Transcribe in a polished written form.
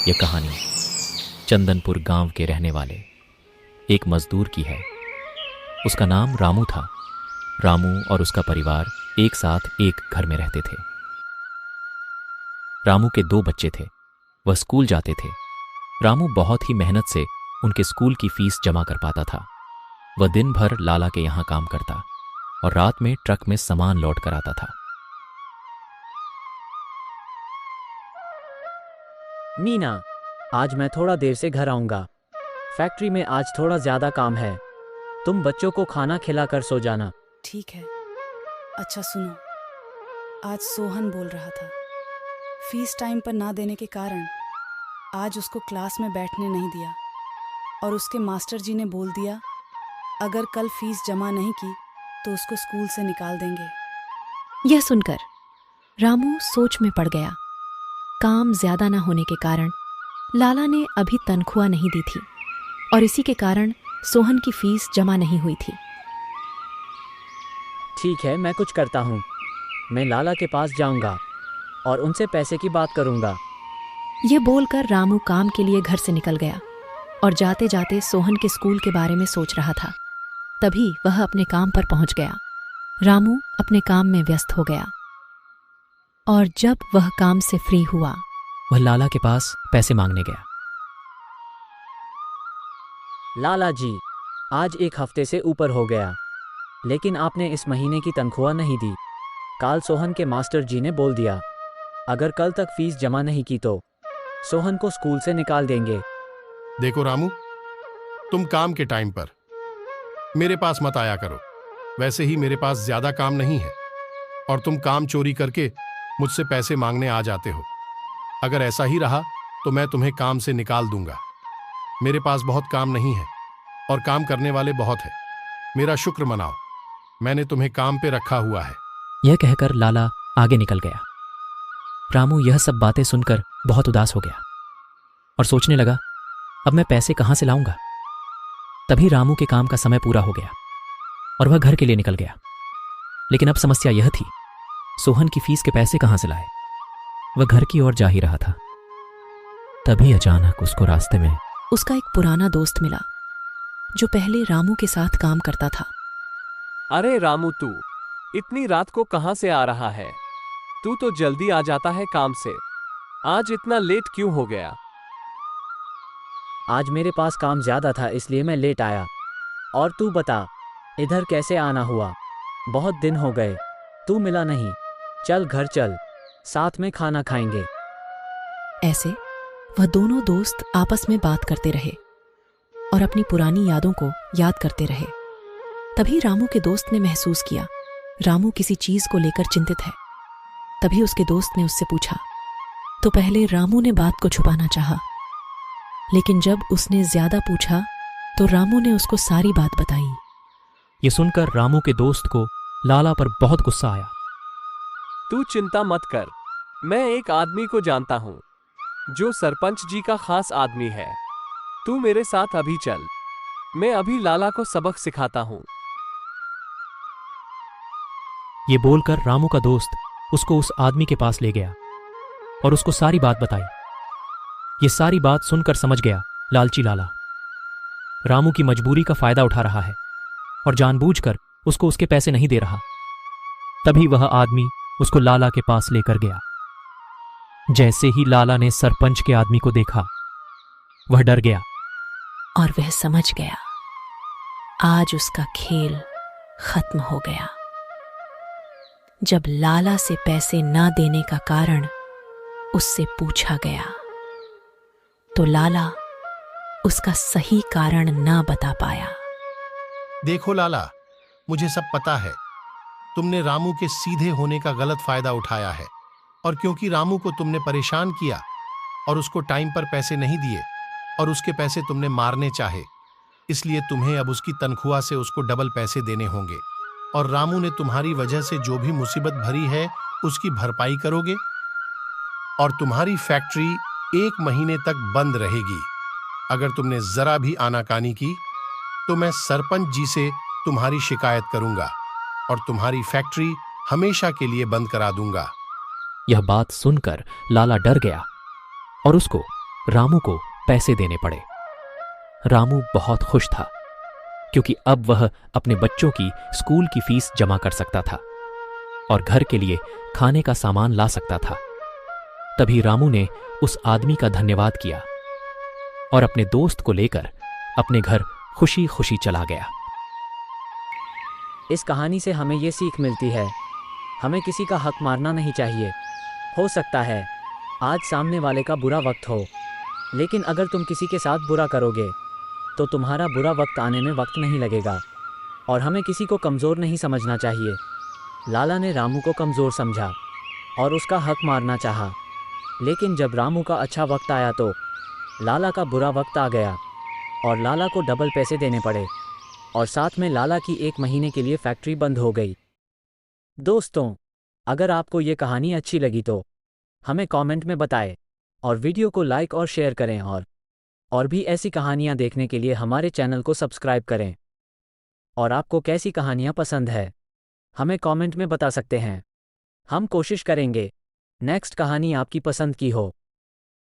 यह कहानी चंदनपुर गांव के रहने वाले एक मजदूर की है। उसका नाम रामू था। रामू और उसका परिवार एक साथ एक घर में रहते थे। रामू के 2 बच्चे थे। वह स्कूल जाते थे। रामू बहुत ही मेहनत से उनके स्कूल की फीस जमा कर पाता था। वह दिन भर लाला के यहां काम करता और रात में ट्रक में सामान लौट कर आता था। मीना, आज मैं थोड़ा देर से घर आऊंगा। फैक्ट्री में आज थोड़ा ज्यादा काम है। तुम बच्चों को खाना खिलाकर सो जाना। ठीक है। अच्छा सुनो, आज सोहन बोल रहा था फीस टाइम पर ना देने के कारण आज उसको क्लास में बैठने नहीं दिया और उसके मास्टर जी ने बोल दिया अगर कल फीस जमा नहीं की तो उसको स्कूल से निकाल देंगे। यह सुनकर रामू सोच में पड़ गया। काम ज्यादा न होने के कारण लाला ने अभी तनख्वाह नहीं दी थी और इसी के कारण सोहन की फीस जमा नहीं हुई थी। ठीक है, मैं कुछ करता हूँ। मैं लाला के पास जाऊंगा और उनसे पैसे की बात करूंगा। यह बोलकर रामू काम के लिए घर से निकल गया और जाते जाते सोहन के स्कूल के बारे में सोच रहा था। तभी वह अपने काम पर पहुंच गया। रामू अपने काम में व्यस्त हो गया और जब वह काम से फ्री हुआ वह लाला के पास पैसे मांगने गया। लाला जी, आज 1 हफ्ते से ऊपर हो गया, लेकिन आपने इस महीने की तनख्वाह नहीं दी। कल सोहन के मास्टर जी ने बोल दिया अगर कल तक फीस जमा नहीं की तो सोहन को स्कूल से निकाल देंगे। देखो रामू, तुम काम के टाइम पर मेरे पास मत आया करो। वैसे ही मेरे पास ज्यादा काम नहीं है और तुम काम चोरी करके मुझसे पैसे मांगने आ जाते हो। अगर ऐसा ही रहा तो मैं तुम्हें काम से निकाल दूंगा। मेरे पास बहुत काम नहीं है और काम करने वाले बहुत हैं। मेरा शुक्र मनाओ, मैंने तुम्हें काम पे रखा हुआ है। यह कहकर लाला आगे निकल गया। रामू यह सब बातें सुनकर बहुत उदास हो गया और सोचने लगा अब मैं पैसे कहां से लाऊंगा। तभी रामू के काम का समय पूरा हो गया और वह घर के लिए निकल गया। लेकिन अब समस्या यह थी सोहन की फीस के पैसे कहां से लाए। वह घर की ओर जा ही रहा था। तभी अचानक उसको रास्ते में उसका एक पुराना दोस्त मिला जो पहले रामू के साथ काम करता था। अरे रामू, तू इतनी रात को कहां से आ रहा है? तू तो जल्दी आ जाता है काम से। आज इतना लेट क्यों हो गया? आज मेरे पास काम ज्यादा था इसलिए मैं लेट आया। और तू बता, इधर कैसे आना हुआ? बहुत दिन हो गए, तू मिला नहीं। चल घर चल, साथ में खाना खाएंगे। ऐसे वह दोनों दोस्त आपस में बात करते रहे और अपनी पुरानी यादों को याद करते रहे। तभी रामू के दोस्त ने महसूस किया रामू किसी चीज को लेकर चिंतित है। तभी उसके दोस्त ने उससे पूछा तो पहले रामू ने बात को छुपाना चाहा, लेकिन जब उसने ज्यादा पूछा तो रामू ने उसको सारी बात बताई। यह सुनकर रामू के दोस्त को लाला पर बहुत गुस्सा आया। तू चिंता मत कर, मैं एक आदमी को जानता हूं जो सरपंच जी का खास आदमी है। तू मेरे साथ अभी चल, मैं अभी लाला को सबक सिखाता हूं। ये बोलकर रामू का दोस्त उसको उस आदमी के पास ले गया और उसको सारी बात बताई। ये सारी बात सुनकर समझ गया लालची लाला रामू की मजबूरी का फायदा उठा रहा है और जानबूझकर उसको उसके पैसे नहीं दे रहा। तभी वह आदमी उसको लाला के पास लेकर गया। जैसे ही लाला ने सरपंच के आदमी को देखा वह डर गया और वह समझ गया आज उसका खेल खत्म हो गया। जब लाला से पैसे न देने का कारण उससे पूछा गया तो लाला उसका सही कारण न बता पाया। देखो लाला, मुझे सब पता है। तुमने रामू के सीधे होने का गलत फायदा उठाया है और क्योंकि रामू को तुमने परेशान किया और उसको टाइम पर पैसे नहीं दिए और उसके पैसे तुमने मारने चाहे, इसलिए तुम्हें अब उसकी तनख्वाह से उसको डबल पैसे देने होंगे और रामू ने तुम्हारी वजह से जो भी मुसीबत भरी है उसकी भरपाई करोगे और तुम्हारी फैक्ट्री 1 महीने तक बंद रहेगी। अगर तुमने जरा भी आनाकानी की तो मैं सरपंच जी से तुम्हारी शिकायत करूंगा और तुम्हारी फैक्ट्री हमेशा के लिए बंद करा दूंगा। यह बात सुनकर लाला डर गया और उसको रामू को पैसे देने पड़े। रामू बहुत खुश था क्योंकि अब वह अपने बच्चों की स्कूल की फीस जमा कर सकता था और घर के लिए खाने का सामान ला सकता था। तभी रामू ने उस आदमी का धन्यवाद किया और अपने दोस्त को लेकर अपने घर खुशी खुशी चला गया। इस कहानी से हमें ये सीख मिलती है, हमें किसी का हक मारना नहीं चाहिए। हो सकता है आज सामने वाले का बुरा वक्त हो, लेकिन अगर तुम किसी के साथ बुरा करोगे तो तुम्हारा बुरा वक्त आने में वक्त नहीं लगेगा। और हमें किसी को कमज़ोर नहीं समझना चाहिए। लाला ने रामू को कमज़ोर समझा और उसका हक मारना चाहा, लेकिन जब रामू का अच्छा वक्त आया तो लाला का बुरा वक्त आ गया और लाला को डबल पैसे देने पड़े और साथ में लाला की 1 महीने के लिए फैक्ट्री बंद हो गई। दोस्तों, अगर आपको ये कहानी अच्छी लगी तो हमें कमेंट में बताएं और वीडियो को लाइक और शेयर करें और भी ऐसी कहानियाँ देखने के लिए हमारे चैनल को सब्सक्राइब करें। और आपको कैसी कहानियाँ पसंद है हमें कमेंट में बता सकते हैं। हम कोशिश करेंगे नेक्स्ट कहानी आपकी पसंद की हो।